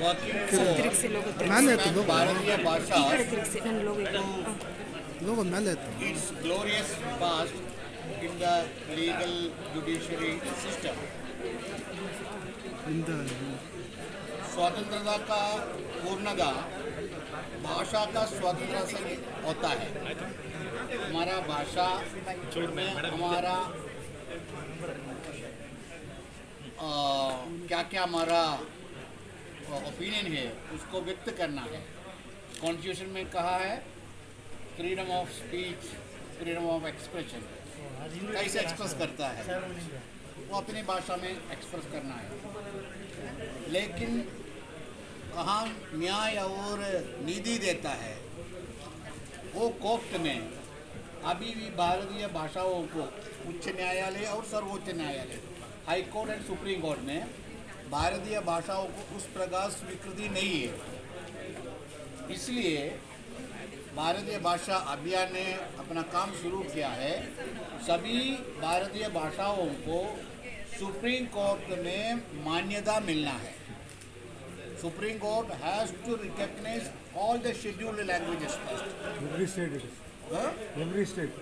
working ತಿರುಗಿಸಿ logo ಮೇಲೆ ಎತ್ತು ಲೋಗೋ Bharatiya ಈ Bhasha, ಕಡೆ ತಿರುಗಿಸಿ ನನ್ನ ಲೋಗೋ ಇದೆ ಲೋಗೋ ಮೇಲೆ ಎತ್ತು its glorious past in the legal judiciary system. ಇಂದ स्वतंत्रता का पूर्णगा भाषा का स्वतंत्रता से होता है। हमारा भाषा में हमारा क्या क्या हमारा ओपिनियन है उसको व्यक्त करना है। कॉन्स्टिट्यूशन में कहा है freedom of speech, freedom of expression. कैसे एक्सप्रेस करता है वो अपनी भाषा में एक्सप्रेस करना है, लेकिन कहाँ न्याय और नीति देता है वो कोर्ट में अभी भी भारतीय भाषाओं को उच्च न्यायालय और सर्वोच्च न्यायालय, high court and supreme court में भारतीय भाषाओं को उस प्रकार स्वीकृति नहीं है। इसलिए भारतीय भाषा अभियान ने अपना काम शुरू किया है। सभी भारतीय भाषाओं को सुप्रीम कोर्ट में मान्यता मिलना है। Supreme Court has to recognise all the scheduled languages first. Every state it is every state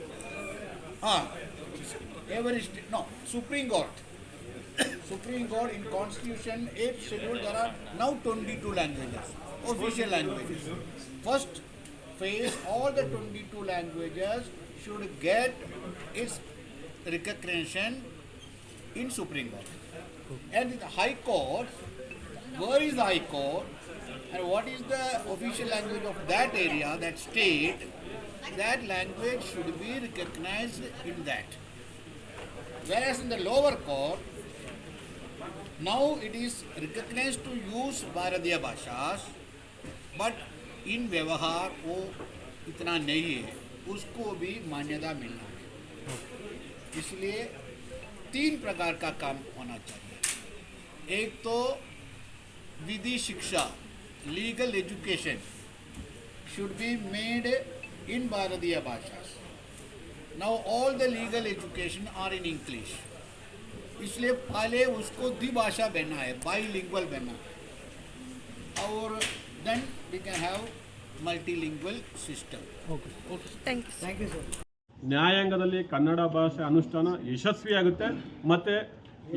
Every state, no, Supreme Court. Supreme Court in Constitution 8 schedule there are now 22 languages, official languages. First phase, all the 22 languages should get its recognition in Supreme Court. And in the High Court, where is the High Court and what is the official language of that area, that state, that language should be recognized in that. Whereas in the lower court, now it is recognized to use Bharatiya Bhashas, but in व्यवहार वो इतना नहीं है, उसको भी मान्यता मिलना है। इसलिए 3 प्रकार का काम होना चाहिए। एक तो विधि शिक्षा, legal education should be made in Bharatiya Bhashas. Now all the legal education are in English. इसलिए पहले उसको द्विभाषा बनना है, बाईलिंगुअल बनना है, और then we can have multilingual system. Thank you sir. ನ್ಯಾಯಾಂಗದಲ್ಲಿ ಕನ್ನಡ ಭಾಷೆ ಅನುಷ್ಠಾನ ಯಶಸ್ವಿಯಾಗುತ್ತೆ ಮತ್ತು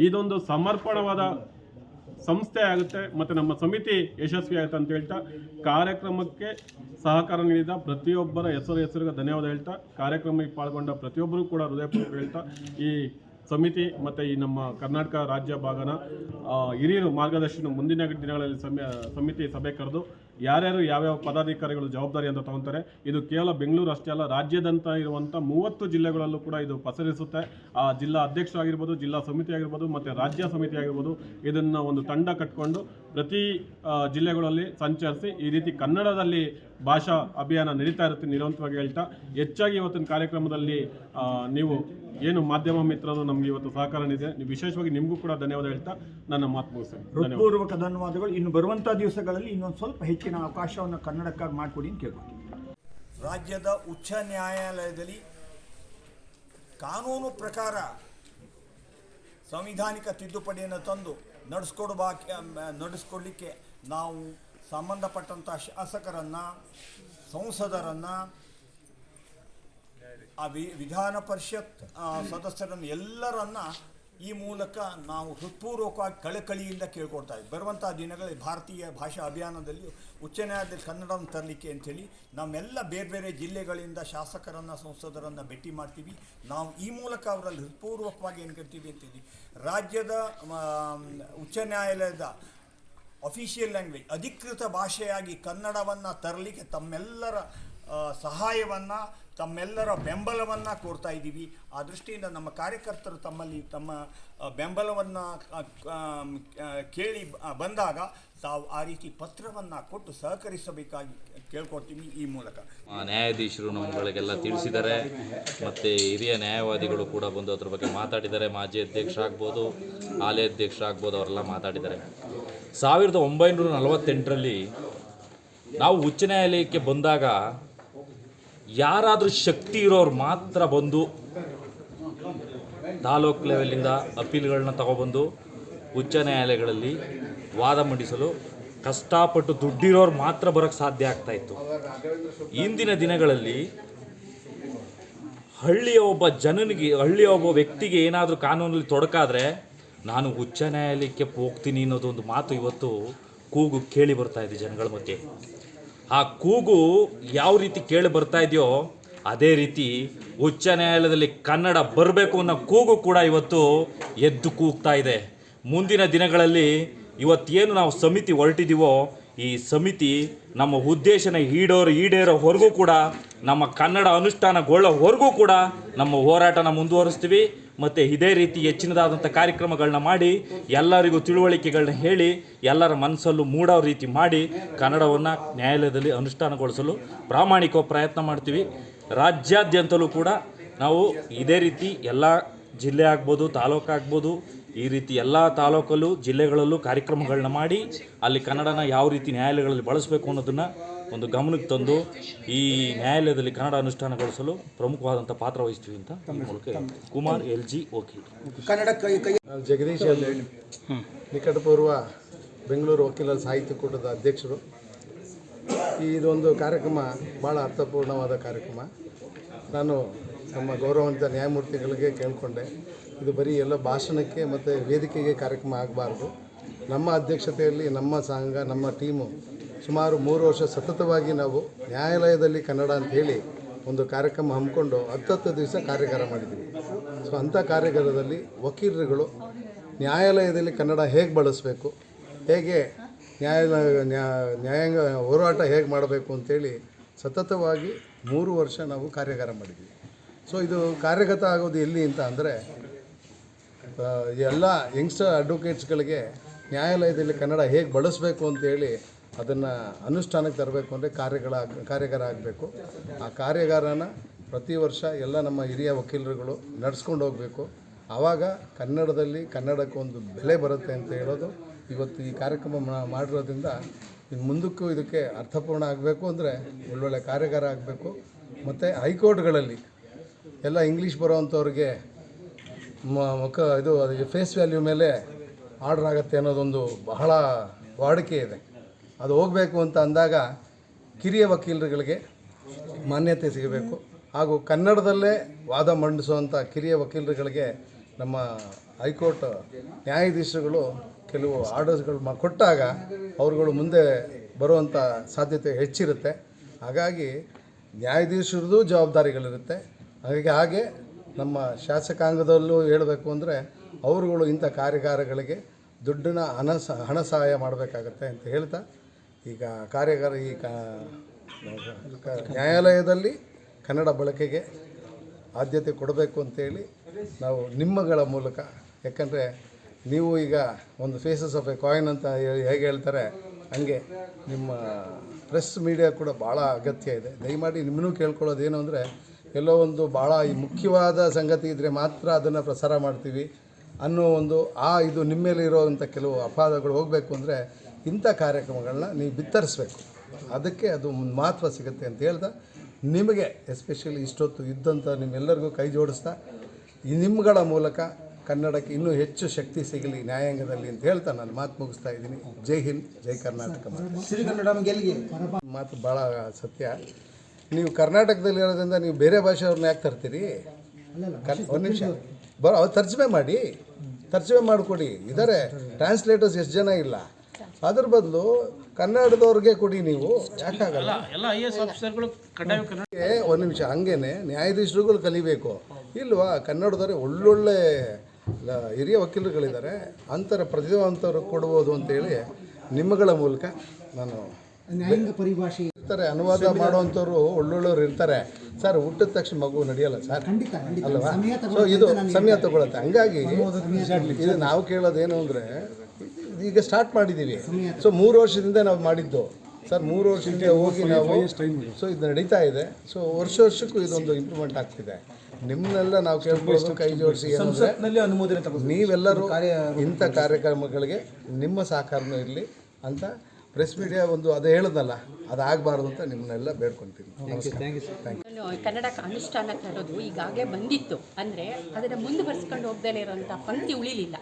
ಇದೊಂದು ಸಮರ್ಪಣವಾದ ಸಂಸ್ಥೆ ಆಗುತ್ತೆ ಮತ್ತು ನಮ್ಮ ಸಮಿತಿ ಯಶಸ್ವಿ ಆಗುತ್ತೆ ಅಂತ ಹೇಳ್ತಾ ಕಾರ್ಯಕ್ರಮಕ್ಕೆ ಸಹಕಾರ ನೀಡಿದ ಪ್ರತಿಯೊಬ್ಬರ ಹೆಸರಿಗೆ ಧನ್ಯವಾದ ಹೇಳ್ತಾ ಕಾರ್ಯಕ್ರಮಕ್ಕೆ ಪಾಲ್ಗೊಂಡ ಪ್ರತಿಯೊಬ್ಬರೂ ಕೂಡ ಹೃದಯಪೂರ್ವಕ ಹೇಳ್ತಾ ಈ ಸಮಿತಿ ಮತ್ತು ಈ ನಮ್ಮ ಕರ್ನಾಟಕ ರಾಜ್ಯ ಭಾಗನ ಹಿರಿಯರು ಮಾರ್ಗದರ್ಶನ ಮುಂದಿನ ದಿನಗಳಲ್ಲಿ ಸಮಿತಿ ಸಭೆ ಕರೆದು ಯಾರ್ಯಾರು ಯಾವ್ಯಾವ ಪದಾಧಿಕಾರಿಗಳು ಜವಾಬ್ದಾರಿ ಅಂತ ತಗೊತಾರೆ. ಇದು ಕೇವಲ ಬೆಂಗಳೂರು ಅಷ್ಟೇ ಅಲ್ಲ, ರಾಜ್ಯದಂತ ಇರುವಂಥ 30 ಜಿಲ್ಲೆಗಳಲ್ಲೂ ಕೂಡ ಇದು ಪಸರಿಸುತ್ತೆ. ಆ ಜಿಲ್ಲಾ ಅಧ್ಯಕ್ಷರಾಗಿರ್ಬೋದು, ಜಿಲ್ಲಾ ಸಮಿತಿ ಆಗಿರ್ಬೋದು ಮತ್ತು ರಾಜ್ಯ ಸಮಿತಿ ಆಗಿರ್ಬೋದು, ಇದನ್ನು ಒಂದು ತಂಡ ಕಟ್ಕೊಂಡು ಪ್ರತಿ ಜಿಲ್ಲೆಗಳಲ್ಲಿ ಸಂಚರಿಸಿ ಈ ರೀತಿ ಕನ್ನಡದಲ್ಲಿ ಭಾಷಾ ಅಭಿಯಾನ ನಡೀತಾ ಇರುತ್ತೆ ನಿರಂತರವಾಗಿ ಹೇಳ್ತಾ ಹೆಚ್ಚಾಗಿ ಇವತ್ತಿನ ಕಾರ್ಯಕ್ರಮದಲ್ಲಿ ನೀವು ಏನು ಮಾಧ್ಯಮ ಮಿತ್ರರು ನಮಗೆ ಇವತ್ತು ಸಹಕಾರ ನೀಡಿದೆ, ನೀವು ವಿಶೇಷವಾಗಿ ನಿಮಗೂ ಕೂಡ ಧನ್ಯವಾದ ಹೇಳ್ತಾ ನನ್ನ ಮಾತು ಮುಗಿಸ್ತೇನೆ. ಹೃತ್ಪೂರ್ವಕ ಧನ್ಯವಾದಗಳು. ಇನ್ನು ಬರುವಂಥ ದಿವಸಗಳಲ್ಲಿ ಇನ್ನೊಂದು ಸ್ವಲ್ಪ ಹೆಚ್ಚಿನ ಅವಕಾಶವನ್ನು ಕನ್ನಡಕ್ಕಾಗಿ ಮಾಡಿಕೊಡಿ ಅಂತ ಕೇಳ್ಬೋದು. ರಾಜ್ಯದ ಉಚ್ಚ ನ್ಯಾಯಾಲಯದಲ್ಲಿ ಕಾನೂನು ಪ್ರಕಾರ ಸಂವಿಧಾನಿಕ ತಿದ್ದುಪಡಿಯನ್ನು ತಂದು ನಡೆಸ್ಕೊಡ್ಲಿಕ್ಕೆ ನಾವು ಸಂಬಂಧಪಟ್ಟಂಥ ಶಾಸಕರನ್ನು, ಸಂಸದರನ್ನು, ಆ ವಿಧಾನ ಪರಿಷತ್ ಸದಸ್ಯರನ್ನು ಎಲ್ಲರನ್ನ ಈ ಮೂಲಕ ನಾವು ಹೃತ್ಪೂರ್ವಕವಾಗಿ ಕಳಕಳಿಯಿಂದ ಕೇಳ್ಕೊಡ್ತಾ ಇದ್ದೀವಿ. ಬರುವಂಥ ದಿನಗಳಲ್ಲಿ ಭಾರತೀಯ ಭಾಷಾ ಅಭಿಯಾನದಲ್ಲಿ ಉಚ್ಚ ನ್ಯಾಯಾಲಯದಲ್ಲಿ ಕನ್ನಡವನ್ನು ತರಲಿಕ್ಕೆ ಅಂಥೇಳಿ ನಮ್ಮೆಲ್ಲ ಬೇರೆ ಬೇರೆ ಜಿಲ್ಲೆಗಳಿಂದ ಶಾಸಕರನ್ನು, ಸಂಸದರನ್ನು ಭೇಟಿ ಮಾಡ್ತೀವಿ. ನಾವು ಈ ಮೂಲಕ ಅವರಲ್ಲಿ ಹೃತ್ಪೂರ್ವಕವಾಗಿ ಏನು ಕೇಳ್ತೀವಿ ಅಂತೇಳಿ ರಾಜ್ಯದ ಉಚ್ಚ ನ್ಯಾಯಾಲಯದ ಅಫಿಷಿಯಲ್ ಲ್ಯಾಂಗ್ವೇಜ್ ಅಧಿಕೃತ ಭಾಷೆಯಾಗಿ ಕನ್ನಡವನ್ನು ತರಲಿಕ್ಕೆ ತಮ್ಮೆಲ್ಲರ ಸಹಾಯವನ್ನು, ತಮ್ಮೆಲ್ಲರ ಬೆಂಬಲವನ್ನು ಕೋರ್ತಾ ಇದ್ದೀವಿ. ಆ ದೃಷ್ಟಿಯಿಂದ ನಮ್ಮ ಕಾರ್ಯಕರ್ತರು ತಮ್ಮ ಬೆಂಬಲವನ್ನು ಕೇಳಿ ಬಂದಾಗ ತಾವು ಆ ರೀತಿ ಪತ್ರವನ್ನು ಕೊಟ್ಟು ಸಹಕರಿಸಬೇಕಾಗಿ ಕೇಳ್ಕೊಡ್ತೀವಿ ಈ ಮೂಲಕ. ನ್ಯಾಯಾಧೀಶರು ನಮ್ಮಗಳಿಗೆಲ್ಲ ತಿಳಿಸಿದ್ದಾರೆ, ಮತ್ತು ಹಿರಿಯ ನ್ಯಾಯವಾದಿಗಳು ಕೂಡ ಬಂದು ಅದ್ರ ಬಗ್ಗೆ ಮಾತಾಡಿದ್ದಾರೆ. ಮಾಜಿ ಅಧ್ಯಕ್ಷರಾಗ್ಬೋದು, ಹಾಲಿ ಅಧ್ಯಕ್ಷರಾಗ್ಬೋದು, ಅವರೆಲ್ಲ ಮಾತಾಡಿದ್ದಾರೆ. 1948ರಲ್ಲಿ ನಾವು ಉಚ್ಚ ನ್ಯಾಯಾಲಯಕ್ಕೆ ಬಂದಾಗ ಯಾರಾದರೂ ಶಕ್ತಿ ಇರೋರು ಮಾತ್ರ ಬಂದು ತಾಲೂಕು ಲೆವೆಲಿಂದ ಅಪೀಲ್ಗಳನ್ನ ತಗೊಬಂದು ಉಚ್ಚ ನ್ಯಾಯಾಲಯಗಳಲ್ಲಿ ವಾದ ಮಂಡಿಸಲು ಕಷ್ಟಪಟ್ಟು ದುಡ್ಡಿರೋರು ಮಾತ್ರ ಬರೋಕ್ಕೆ ಸಾಧ್ಯ ಆಗ್ತಾಯಿತ್ತು. ಇಂದಿನ ದಿನಗಳಲ್ಲಿ ಹಳ್ಳಿಯ ಒಬ್ಬ ವ್ಯಕ್ತಿಗೆ ಏನಾದರೂ ಕಾನೂನಲ್ಲಿ ತೊಡಕಾದರೆ ನಾನು ಉಚ್ಚ ನ್ಯಾಯಾಲಯಕ್ಕೆ ಹೋಗ್ತೀನಿ ಅನ್ನೋದೊಂದು ಮಾತು ಇವತ್ತು ಕೂಗು ಕೇಳಿ ಬರ್ತಾ ಇದೆ ಜನಗಳ ಮಧ್ಯೆ. ಆ ಕೂಗು ಯಾವ ರೀತಿ ಕೇಳಿ ಬರ್ತಾ ಇದೆಯೋ ಅದೇ ರೀತಿ ಉಚ್ಚ ನ್ಯಾಯಾಲಯದಲ್ಲಿ ಕನ್ನಡ ಬರಬೇಕು ಅನ್ನೋ ಕೂಗು ಕೂಡ ಇವತ್ತು ಎದ್ದು ಕೂಗ್ತಾ ಇದೆ. ಮುಂದಿನ ದಿನಗಳಲ್ಲಿ ಇವತ್ತೇನು ನಾವು ಸಮಿತಿ ಹೊರಟಿದ್ದೀವೋ ಈ ಸಮಿತಿ ನಮ್ಮ ಉದ್ದೇಶನ ಈಡೇರೋವರೆಗೂ ಕೂಡ, ನಮ್ಮ ಕನ್ನಡ ಅನುಷ್ಠಾನಗೊಳ್ಳೋವರೆಗೂ ಕೂಡ ನಮ್ಮ ಹೋರಾಟನ ಮುಂದುವರಿಸ್ತೀವಿ. ಮತ್ತು ಇದೇ ರೀತಿ ಹೆಚ್ಚಿನದಾದಂಥ ಕಾರ್ಯಕ್ರಮಗಳನ್ನ ಮಾಡಿ ಎಲ್ಲರಿಗೂ ತಿಳುವಳಿಕೆಗಳನ್ನ ಹೇಳಿ ಎಲ್ಲರ ಮನಸ್ಸಲ್ಲೂ ಮೂಡೋ ರೀತಿ ಮಾಡಿ ಕನ್ನಡವನ್ನು ನ್ಯಾಯಾಲಯದಲ್ಲಿ ಅನುಷ್ಠಾನಗೊಳಿಸಲು ಪ್ರಾಮಾಣಿಕ ಪ್ರಯತ್ನ ಮಾಡ್ತೀವಿ. ರಾಜ್ಯಾದ್ಯಂತಲೂ ಕೂಡ ನಾವು ಇದೇ ರೀತಿ ಎಲ್ಲ ಜಿಲ್ಲೆ ಆಗ್ಬೋದು, ತಾಲೂಕು ಆಗ್ಬೋದು, ಈ ರೀತಿ ಎಲ್ಲ ತಾಲೂಕಲ್ಲೂ ಜಿಲ್ಲೆಗಳಲ್ಲೂ ಕಾರ್ಯಕ್ರಮಗಳನ್ನ ಮಾಡಿ ಅಲ್ಲಿ ಕನ್ನಡನ ಯಾವ ರೀತಿ ನ್ಯಾಯಾಲಯಗಳಲ್ಲಿ ಬಳಸಬೇಕು ಅನ್ನೋದನ್ನು ಒಂದು ಗಮನಕ್ಕೆ ತಂದು ಈ ನ್ಯಾಯಾಲಯದಲ್ಲಿ ಕನ್ನಡ ಅನುಷ್ಠಾನಗೊಳಿಸಲು ಪ್ರಮುಖವಾದಂಥ ಪಾತ್ರ ವಹಿಸ್ತೀವಿ ಅಂತ ಈ ಮೂಲಕ ಕುಮಾರ್ LG ವಕೀಲ್. ಜಗದೀಶ್ ಅಲ್ಲಿ ನಿಕಟಪೂರ್ವ ಬೆಂಗಳೂರು ವಕೀಲರ ಸಾಹಿತ್ಯ ಕೂಟದ ಅಧ್ಯಕ್ಷರು. ಇದೊಂದು ಕಾರ್ಯಕ್ರಮ ಭಾಳ ಅರ್ಥಪೂರ್ಣವಾದ ಕಾರ್ಯಕ್ರಮ. ನಾನು ನಮ್ಮ ಗೌರವಾನ್ವಿತ ನ್ಯಾಯಮೂರ್ತಿಗಳಿಗೆ ಕೇಳಿಕೊಂಡೆ, ಇದು ಬರೀ ಎಲ್ಲ ಭಾಷಣಕ್ಕೆ ಮತ್ತು ವೇದಿಕೆಗೆ ಕಾರ್ಯಕ್ರಮ ಆಗಬಾರ್ದು. ನಮ್ಮ ಅಧ್ಯಕ್ಷತೆಯಲ್ಲಿ ನಮ್ಮ ಸಂಘ, ನಮ್ಮ ಟೀಮು ಸುಮಾರು 3 ವರ್ಷ ಸತತವಾಗಿ ನಾವು ನ್ಯಾಯಾಲಯದಲ್ಲಿ ಕನ್ನಡ ಅಂತ ಹೇಳಿ ಒಂದು ಕಾರ್ಯಕ್ರಮ ಹಮ್ಮಿಕೊಂಡು 10 ದಿವಸ ಕಾರ್ಯಾಗಾರ ಮಾಡಿದ್ದೀವಿ. ಸೊ ಅಂಥ ಕಾರ್ಯಾಗಾರದಲ್ಲಿ ವಕೀಲರುಗಳು ನ್ಯಾಯಾಲಯದಲ್ಲಿ ಕನ್ನಡ ಹೇಗೆ ಬಳಸಬೇಕು, ಹೇಗೆ ನ್ಯಾಯಾಂಗ ಹೋರಾಟ ಹೇಗೆ ಮಾಡಬೇಕು ಅಂತೇಳಿ ಸತತವಾಗಿ 3 ವರ್ಷ ನಾವು ಕಾರ್ಯಾಗಾರ ಮಾಡಿದ್ವಿ. ಸೊ ಇದು ಕಾರ್ಯಗತ ಆಗೋದು ಎಲ್ಲಿ ಅಂತ ಅಂದರೆ, ಎಲ್ಲ ಯಂಗ್ಸ್ಟರ್ ಅಡ್ವೊಕೇಟ್ಸ್ಗಳಿಗೆ ನ್ಯಾಯಾಲಯದಲ್ಲಿ ಕನ್ನಡ ಹೇಗೆ ಬಳಸಬೇಕು ಅಂತೇಳಿ ಅದನ್ನು ಅನುಷ್ಠಾನಕ್ಕೆ ತರಬೇಕು ಅಂದರೆ ಕಾರ್ಯಾಗಾರ ಆಗಬೇಕು. ಆ ಕಾರ್ಯಾಗಾರನ ಪ್ರತಿ ವರ್ಷ ಎಲ್ಲ ನಮ್ಮ ಹಿರಿಯ ವಕೀಲರುಗಳು ನಡೆಸ್ಕೊಂಡು ಹೋಗಬೇಕು. ಆವಾಗ ಕನ್ನಡಕ್ಕೊಂದು ಬೆಲೆ ಬರುತ್ತೆ ಅಂತ ಹೇಳೋದು ಇವತ್ತು ಈ ಕಾರ್ಯಕ್ರಮ ಮಾಡಿರೋದ್ರಿಂದ ಇನ್ನು ಮುಂದಕ್ಕೂ ಇದಕ್ಕೆ ಅರ್ಥಪೂರ್ಣ ಆಗಬೇಕು ಅಂದರೆ ಒಳ್ಳೊಳ್ಳೆ ಕಾರ್ಯಾಗಾರ ಆಗಬೇಕು. ಮತ್ತು ಹೈಕೋರ್ಟ್ಗಳಲ್ಲಿ ಎಲ್ಲ ಇಂಗ್ಲೀಷ್ ಬರೋವಂಥವ್ರಿಗೆ ಅದು ಫೇಸ್ ವ್ಯಾಲ್ಯೂ ಮೇಲೆ ಆರ್ಡ್ರ್ ಆಗುತ್ತೆ ಅನ್ನೋದೊಂದು ಬಹಳ ವಾಡಿಕೆ ಇದೆ. ಅದು ಹೋಗಬೇಕು ಅಂತ ಅಂದಾಗ ಕಿರಿಯ ವಕೀಲರುಗಳಿಗೆ ಮಾನ್ಯತೆ ಸಿಗಬೇಕು. ಹಾಗೂ ಕನ್ನಡದಲ್ಲೇ ವಾದ ಮಂಡಿಸುವಂಥ ಕಿರಿಯ ವಕೀಲರುಗಳಿಗೆ ನಮ್ಮ ಹೈಕೋರ್ಟ್ ನ್ಯಾಯಾಧೀಶರುಗಳು ಕೆಲವು ಆರ್ಡರ್ಸ್ಗಳು ಕೊಟ್ಟಾಗ ಅವರುಗಳು ಮುಂದೆ ಬರುವಂಥ ಸಾಧ್ಯತೆ ಹೆಚ್ಚಿರುತ್ತೆ. ಹಾಗಾಗಿ ನ್ಯಾಯಾಧೀಶರದ್ದು ಜವಾಬ್ದಾರಿಗಳಿರುತ್ತೆ. ಹಾಗೆ ನಮ್ಮ ಶಾಸಕಾಂಗದಲ್ಲೂ ಹೇಳಬೇಕು ಅಂದರೆ ಅವರುಗಳು ಇಂಥ ಕಾರ್ಯಾಗಾರಗಳಿಗೆ ದುಡ್ಡಿನ ಹಣ ಸಹಾಯ ಮಾಡಬೇಕಾಗತ್ತೆ ಅಂತ ಹೇಳ್ತಾ, ಈಗ ಕಾರ್ಯಾಗಾರ ನ್ಯಾಯಾಲಯದಲ್ಲಿ ಕನ್ನಡ ಬಳಕೆಗೆ ಆದ್ಯತೆ ಕೊಡಬೇಕು ಅಂತೇಳಿ ನಾವು ನಿಮ್ಮಗಳ ಮೂಲಕ, ಯಾಕಂದರೆ ನೀವು ಈಗ ಒಂದು ಫೇಸಸ್ ಆಫ್ ಎ ಕಾಯಿನ್ ಅಂತ ಹೇಗೆ ಹೇಳ್ತಾರೆ ಹಂಗೆ ನಿಮ್ಮ ಪ್ರೆಸ್ ಮೀಡಿಯಾ ಕೂಡ ಭಾಳ ಅಗತ್ಯ ಇದೆ. ದಯಮಾಡಿ ನಿಮ್ಮನ್ನೂ ಕೇಳ್ಕೊಳ್ಳೋದೇನು ಅಂದರೆ, ಎಲ್ಲೋ ಒಂದು ಭಾಳ ಮುಖ್ಯವಾದ ಸಂಗತಿ ಇದ್ದರೆ ಮಾತ್ರ ಅದನ್ನು ಪ್ರಸಾರ ಮಾಡ್ತೀವಿ ಅನ್ನೋ ಒಂದು ಇದು ನಿಮ್ಮ ಮೇಲೆ ಇರೋವಂಥ ಕೆಲವು ಅಪವಾದಗಳು ಹೋಗಬೇಕು ಅಂದರೆ ಇಂಥ ಕಾರ್ಯಕ್ರಮಗಳನ್ನ ನೀವು ಬಿತ್ತರಿಸ್ಬೇಕು. ಅದಕ್ಕೆ ಅದು ಮಹತ್ವ ಸಿಗುತ್ತೆ ಅಂತ ಹೇಳ್ದ, ನಿಮಗೆ ಎಸ್ಪೆಷಲಿ ಇಷ್ಟೊತ್ತು ಇದ್ದಂಥ ನಿಮ್ಮೆಲ್ಲರಿಗೂ ಕೈ ಜೋಡಿಸ್ತಾ ನಿಮ್ಮಗಳ ಮೂಲಕ ಕನ್ನಡಕ್ಕೆ ಇನ್ನೂ ಹೆಚ್ಚು ಶಕ್ತಿ ಸಿಗಲಿ ನ್ಯಾಯಾಂಗದಲ್ಲಿ ಅಂತ ಹೇಳ್ತಾ ನಾನು ಮಾತು ಮುಗಿಸ್ತಾ ಇದ್ದೀನಿ. ಜೈ ಹಿಂದ್, ಜೈ ಕರ್ನಾಟಕ. ಮಾತು ಭಾಳ ಸತ್ಯ. ನೀವು ಕರ್ನಾಟಕದಲ್ಲಿರೋದ್ರಿಂದ ನೀವು ಬೇರೆ ಭಾಷೆಯವ್ರನ್ನ ಯಾಕೆ ತರ್ತೀರಿ? ಒಂದು ನಿಮಿಷ ಅವ್ರು ತರ್ಜಮೆ ಮಾಡಿಕೊಡಿ. ಇದ್ದಾರೆ ಟ್ರಾನ್ಸ್ಲೇಟರ್ಸ್ ಎಷ್ಟು ಜನ ಇಲ್ಲ. ಅದ್ರ ಬದಲು ಕನ್ನಡದವ್ರಿಗೆ ಕೊಡಿ. ನೀವು ಯಾಕಾಗಲ್ಲ? ಒಂದು ನಿಮಿಷ, ಹಂಗೇನೆ ನ್ಯಾಯಾಧೀಶರುಗಳು ಕಲಿಬೇಕು ಇಲ್ವಾ? ಕನ್ನಡದವ್ರೆ ಒಳ್ಳೊಳ್ಳೆ ಹಿರಿಯ ವಕೀಲರುಗಳಿದ್ದಾರೆ, ಅಂತರ ಪ್ರತಿಭಾವಂತರು ಕೊಡ್ಬೋದು ಅಂತೇಳಿ ನಿಮ್ಮಗಳ ಮೂಲಕ ನಾನು ನ್ಯಾಯಾಂಗ ಪರಿಭಾಷೆ ಇರ್ತಾರೆ, ಅನುವಾದ ಮಾಡುವಂಥವ್ರು ಒಳ್ಳೊಳ್ಳೆಯವ್ರು ಇರ್ತಾರೆ. ಸರ್ ಹುಟ್ಟಿದ ತಕ್ಷಣ ಮಗು ನಡೆಯಲ್ಲ ಸರ್, ಅಲ್ವಾ? ಸೊ ಇದು ಸಮಯ ತಗೊಳುತ್ತೆ. ಹಂಗಾಗಿ ಇದು ನಾವು ಕೇಳೋದೇನು ಅಂದರೆ, ಈಗ ಸ್ಟಾರ್ಟ್ ಮಾಡಿದ್ದೀವಿ. ಸೊ 3 ವರ್ಷದಿಂದ ನಾವು ಮಾಡಿದ್ದು ಸರ್, 3 ವರ್ಷದಿಂದ ಹೋಗಿ ನಾವು ಸೊ ಇದು ನಡೀತಾ ಇದೆ. ಸೊ ವರ್ಷಕ್ಕೂ ಇದೊಂದು ಇಂಪ್ರೂವ್ಮೆಂಟ್ ಆಗ್ತಿದೆ. ನಿಮ್ಮನ್ನೆಲ್ಲ ನಾವು ಕೇಳ್ಕೊಳ್ಳೋದು ಕೈ ಜೋಡಿಸಿ ಅನುಮೋದನೆ ನೀವೆಲ್ಲರೂ ಇಂಥ ಕಾರ್ಯಕ್ರಮಗಳಿಗೆ ನಿಮ್ಮ ಸಹಕಾರನೂ ಇರಲಿ ಅಂತ ಪ್ರೆಸ್ ಮೀಡಿಯಾ ಒಂದು ಅದು ಹೇಳೋದಲ್ಲ, ಅದಾಗಬಾರ್ದು ಅಂತ ನಿಮ್ಮನ್ನೆಲ್ಲ ಬೇಡ್ಕೊಳ್ತೀನಿ. ಕನ್ನಡ ಅನುಷ್ಠಾನ ತರೋದು ಈಗಾಗಲೇ ಬಂದಿತ್ತು ಅಂದರೆ ಅದನ್ನು ಮುಂದುವರಿಸ್ಕೊಂಡು ಹೋಗ್ದಲೇ ಇರೋಂಥ ಪಂಕ್ತಿ ಉಳಿಲಿಲ್ಲ.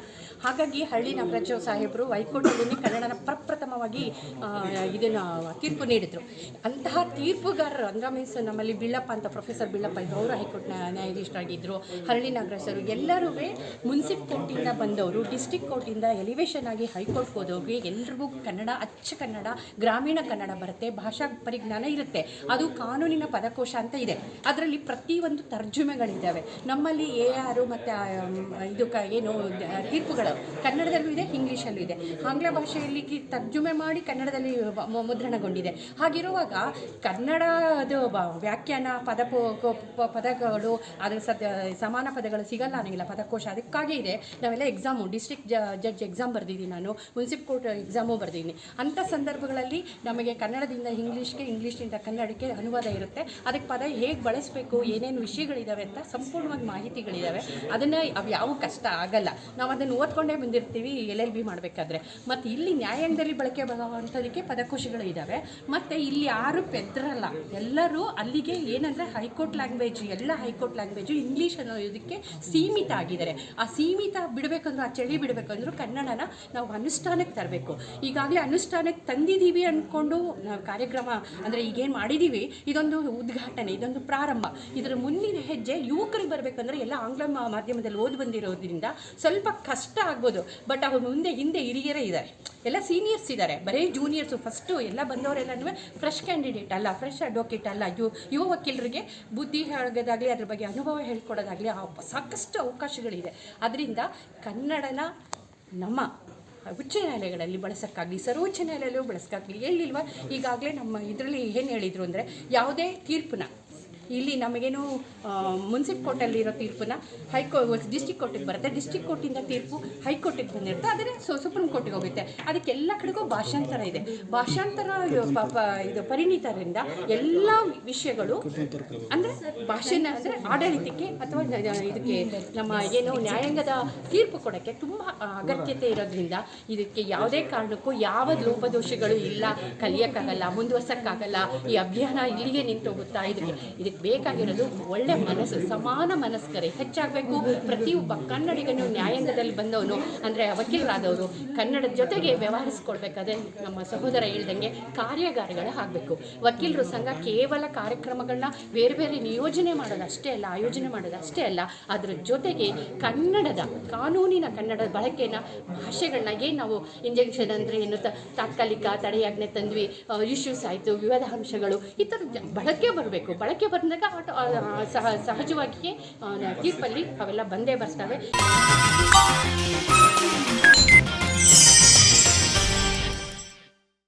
ಹಾಗಾಗಿ ಹಳ್ಳಿ ನಾಗರಾಜ ಸಾಹೇಬರು ಹೈಕೋರ್ಟಲ್ಲಿ ಕನ್ನಡನ ಪ್ರಪ್ರಥಮವಾಗಿ ಇದನ್ನು ತೀರ್ಪು ನೀಡಿದರು. ಅಂತಹ ತೀರ್ಪುಗಾರರು ಅಂದರೆ ಮೀನ್ಸ್ ನಮ್ಮಲ್ಲಿ ಬಿಳ್ಳಪ್ಪ ಅಂತ ಪ್ರೊಫೆಸರ್ ಬಿಳ್ಳಪ್ಪ ಇದ್ದರು, ಅವರು ಹೈಕೋರ್ಟ್ ನ್ಯಾಯಾಧೀಶರಾಗಿದ್ದರು. ಹಳ್ಳಿ ನಾಗರಾಜರು ಎಲ್ಲರೂ ಮುನ್ಸಿಪ್ ಕೋರ್ಟಿಂದ ಬಂದವರು, ಡಿಸ್ಟಿಕ್ ಕೋರ್ಟಿಂದ ಎಲಿವೇಶನ್ ಆಗಿ ಹೈಕೋರ್ಟ್ಗೆ ಹೋದವ್ರಿಗೆ ಎಲ್ರಿಗೂ ಕನ್ನಡ, ಅಚ್ಚ ಕನ್ನಡ, ಗ್ರಾಮೀಣ ಕನ್ನಡ ಬರುತ್ತೆ, ಭಾಷಾ ಪರಿಜ್ಞಾನ ಇರುತ್ತೆ. ಅದು ಕಾನೂನಿನ ಪದಕೋಶ ಅಂತ ಇದೆ, ಅದರಲ್ಲಿ ಪ್ರತಿಯೊಂದು ತರ್ಜುಮೆಗಳಿದ್ದಾವೆ. ನಮ್ಮಲ್ಲಿ AR ಮತ್ತು ಇದು ಏನು ತೀರ್ಪುಗಳು ಕನ್ನಡದಲ್ಲೂ ಇದೆ, ಇಂಗ್ಲೀಷಲ್ಲೂ ಇದೆ. ಆಂಗ್ಲ ಭಾಷೆಯಲ್ಲಿ ತರ್ಜುಮೆ ಮಾಡಿ ಕನ್ನಡದಲ್ಲಿ ಮುದ್ರಣಗೊಂಡಿದೆ. ಹಾಗಿರುವಾಗ ಕನ್ನಡದ ವ್ಯಾಖ್ಯಾನ ಪದಗಳು ಅದು ಸಮಾನ ಪದಗಳು ಸಿಗಲ್ಲ ಅನ್ನಂಗಿಲ್ಲ ಪದಕೋಶ. ಅದಕ್ಕಾಗಿ ಇದೆ ನಾವೆಲ್ಲ ಎಕ್ಸಾಮು ಡಿಸ್ಟ್ರಿಕ್ಟ್ ಜಡ್ಜ್ ಎಕ್ಸಾಮ್ ಬರೆದಿದ್ದೀನಿ, ನಾನು ಮುನ್ಸಿಪ್ ಕೋರ್ಟ್ ಎಕ್ಸಾಮು ಬರೆದಿದ್ದೀನಿ. ಅಂಥ ಸಂದರ್ಭಗಳಲ್ಲಿ ನಮಗೆ ಕನ್ನಡದಿಂದ ಇಂಗ್ಲೀಷ್ಗೆ, ಇಂಗ್ಲೀಷಿಂದ ಕನ್ನಡಕ್ಕೆ ಅನುವಾದ ಇರುತ್ತೆ. ಅದಕ್ಕೆ ಪದ ಹೇಗೆ ಬಳಸಬೇಕು, ಏನೇನು ವಿಷಯಗಳಿದ್ದಾವೆ ಅಂತ ಸಂಪೂರ್ಣವಾಗಿ ಮಾಹಿತಿಗಳಿದ್ದಾವೆ. ಅದನ್ನು ಅವು ಯಾವ ಕಷ್ಟ ಆಗಲ್ಲ, ನಾವು ಅದನ್ನು ಓದ್ಕೊಂಡೇ ಬಂದಿರ್ತೀವಿ LLB ಮಾಡಬೇಕಾದ್ರೆ. ಮತ್ತು ಇಲ್ಲಿ ನ್ಯಾಯಾಂಗದಲ್ಲಿ ಬಳಕೆ ಬರುವಂಥದಕ್ಕೆ ಪದಕೋಶಗಳು ಇದ್ದಾವೆ. ಮತ್ತು ಇಲ್ಲಿ ಯಾರು ಪೆದ್ರಲ್ಲ, ಎಲ್ಲರೂ ಅಲ್ಲಿಗೆ ಏನಂದರೆ ಹೈಕೋರ್ಟ್ ಲ್ಯಾಂಗ್ವೇಜ್, ಎಲ್ಲ ಹೈಕೋರ್ಟ್ ಲ್ಯಾಂಗ್ವೇಜು ಇಂಗ್ಲೀಷ್ ಅನ್ನೋದಕ್ಕೆ ಸೀಮಿತ ಆಗಿದ್ದಾರೆ. ಆ ಸೀಮಿತ ಬಿಡಬೇಕಂದ್ರೂ, ಆ ಚಳಿ ಬಿಡಬೇಕಂದ್ರೂ ಕನ್ನಡನ ನಾವು ಅನುಷ್ಠಾನಕ್ಕೆ ತರಬೇಕು. ಈಗಾಗಲೇ ಅನುಷ್ಠಾನಕ್ಕೆ ತಂದಿದ್ದೀವಿ ಅಂದ್ಕೊಂಡು ನಾವು ಕಾರ್ಯಕ್ರಮ ಅಂದರೆ ಈಗೇನು ಮಾಡಿದ್ದೀವಿ, ಇದೊಂದು ಉದ್ಘಾಟನೆ, ಇದೊಂದು ಪ್ರಾರಂಭ. ಇದರ ಮುಂದಿನ ಹೆಜ್ಜೆ ಯುವಕರಿಗೆ ಬರಬೇಕಂದ್ರೆ ಎಲ್ಲ ಆಂಗ್ಲ ಮಾಧ್ಯಮದಲ್ಲಿ ಓದಿ ಬಂದಿರೋದ್ರಿಂದ ಸ್ವಲ್ಪ ಕಷ್ಟ ಆಗ್ಬೋದು. ಬಟ್ ಅವ್ರ ಹಿಂದೆ ಹಿರಿಯರೇ ಇದ್ದಾರೆ, ಎಲ್ಲ ಸೀನಿಯರ್ಸ್ ಇದ್ದಾರೆ, ಬರೀ ಜೂನಿಯರ್ಸು. ಫಸ್ಟು ಎಲ್ಲ ಬಂದವರೆಲ್ಲನೂ ಫ್ರೆಶ್ ಕ್ಯಾಂಡಿಡೇಟ್ ಅಲ್ಲ, ಫ್ರೆಶ್ ಅಡ್ವೊಕೇಟ್ ಅಲ್ಲ. ಯುವ ವಕೀಲರಿಗೆ ಬುದ್ಧಿ ಹೇಳೋದಾಗಲಿ, ಅದ್ರ ಬಗ್ಗೆ ಅನುಭವ ಹೇಳ್ಕೊಡೋದಾಗಲಿ ಸಾಕಷ್ಟು ಅವಕಾಶಗಳಿದೆ. ಅದರಿಂದ ಕನ್ನಡನ ನಮ್ಮ ಉಚ್ಚ ನ್ಯಾಯಾಲಯಗಳಲ್ಲಿ ಬಳಸೋಕ್ಕಾಗಲಿ, ಸರ್ವೋಚ್ಚ ನ್ಯಾಯಾಲಯಲ್ಲೂ ಬಳಸೋಕ್ಕಾಗಲಿ ಹೇಳಿಲ್ವ. ಈಗಾಗಲೇ ನಮ್ಮ ಇದರಲ್ಲಿ ಏನು ಹೇಳಿದರು ಅಂದರೆ, ಯಾವುದೇ ತೀರ್ಪನ್ನ ಇಲ್ಲಿ ನಮಗೇನು ಮುನ್ಸಿಪ್ ಕೋರ್ಟಲ್ಲಿರೋ ತೀರ್ಪನ್ನ ಡಿಸ್ಟಿಕ್ ಕೋರ್ಟಿಗೆ ಬರುತ್ತೆ, ಡಿಸ್ಟಿಕ್ ಕೋರ್ಟಿಂದ ತೀರ್ಪು ಹೈಕೋರ್ಟಿಗೆ ಬಂದಿರುತ್ತೆ, ಆದರೆ ಸುಪ್ರೀಂ ಕೋರ್ಟಿಗೆ ಹೋಗುತ್ತೆ. ಅದಕ್ಕೆ ಎಲ್ಲ ಕಡೆಗೂ ಭಾಷಾಂತರ ಇದೆ. ಭಾಷಾಂತರ ಇದು ಪರಿಣಿತರಿಂದ ಎಲ್ಲ ವಿಷಯಗಳು ಅಂದರೆ ಭಾಷೆನ ಅಂದರೆ ಆಡಳಿತಕ್ಕೆ ಅಥವಾ ಇದಕ್ಕೆ ನಮ್ಮ ಏನು ನ್ಯಾಯಾಂಗದ ತೀರ್ಪು ಕೊಡೋಕ್ಕೆ ತುಂಬ ಅಗತ್ಯತೆ ಇರೋದ್ರಿಂದ ಇದಕ್ಕೆ ಯಾವುದೇ ಕಾರಣಕ್ಕೂ ಯಾವ ಲೋಪದೋಷಗಳು ಇಲ್ಲ, ಕಲಿಯೋಕ್ಕಾಗಲ್ಲ, ಮುಂದುವರ್ಸೋಕ್ಕಾಗಲ್ಲ. ಈ ಅಭಿಯಾನ ಇಲ್ಲಿಗೆ ನಿಂತೋಗುತ್ತಾ. ಇದಕ್ಕೆ ಬೇಕಾಗಿರೋದು ಒಳ್ಳೆ ಮನಸ್ಸು, ಸಮಾನ ಮನಸ್ಕರೇ ಹೆಚ್ಚಾಗಬೇಕು. ಪ್ರತಿಯೊಬ್ಬ ಕನ್ನಡಿಗನು ನ್ಯಾಯಾಂಗದಲ್ಲಿ ಬಂದವನು ಅಂದರೆ ವಕೀಲರಾದವರು ಕನ್ನಡದ ಜೊತೆಗೆ ವ್ಯವಹರಿಸ್ಕೊಳ್ಬೇಕಾದ್ರೆ ನಮ್ಮ ಸಹೋದರ ಹೇಳ್ದಂಗೆ ಕಾರ್ಯಾಗಾರಗಳು ಆಗಬೇಕು. ವಕೀಲರು ಸಂಘ ಕೇವಲ ಕಾರ್ಯಕ್ರಮಗಳನ್ನ ಬೇರೆ ಬೇರೆ ನಿಯೋಜನೆ ಮಾಡೋದಷ್ಟೇ ಅಲ್ಲ, ಆಯೋಜನೆ ಮಾಡೋದಷ್ಟೇ ಅಲ್ಲ, ಅದರ ಜೊತೆಗೆ ಕನ್ನಡದ ಕಾನೂನಿನ ಕನ್ನಡದ ಬಳಕೆನ, ಭಾಷೆಗಳನ್ನ ಏನು ನಾವು ಇಂಜೆಕ್ಷನ್ ಅಂದರೆ ಏನು ತಾತ್ಕಾಲಿಕ ತಡೆಯಾಜ್ಞೆ ತಂದ್ವಿ, ಇಶ್ಯೂಸ್ ಆಯಿತು, ವಿವಾದ ಅಂಶಗಳು, ಈ ಥರ ಬಳಕೆ ಬರಬೇಕು. ಬಳಕೆ ಬಂದಾಗ ಸಹಜವಾಗಿಯೇ ತೀರ್ಪಲ್ಲಿ ಅವೆಲ್ಲ ಬಂದೇ ಬರ್ತವೆ.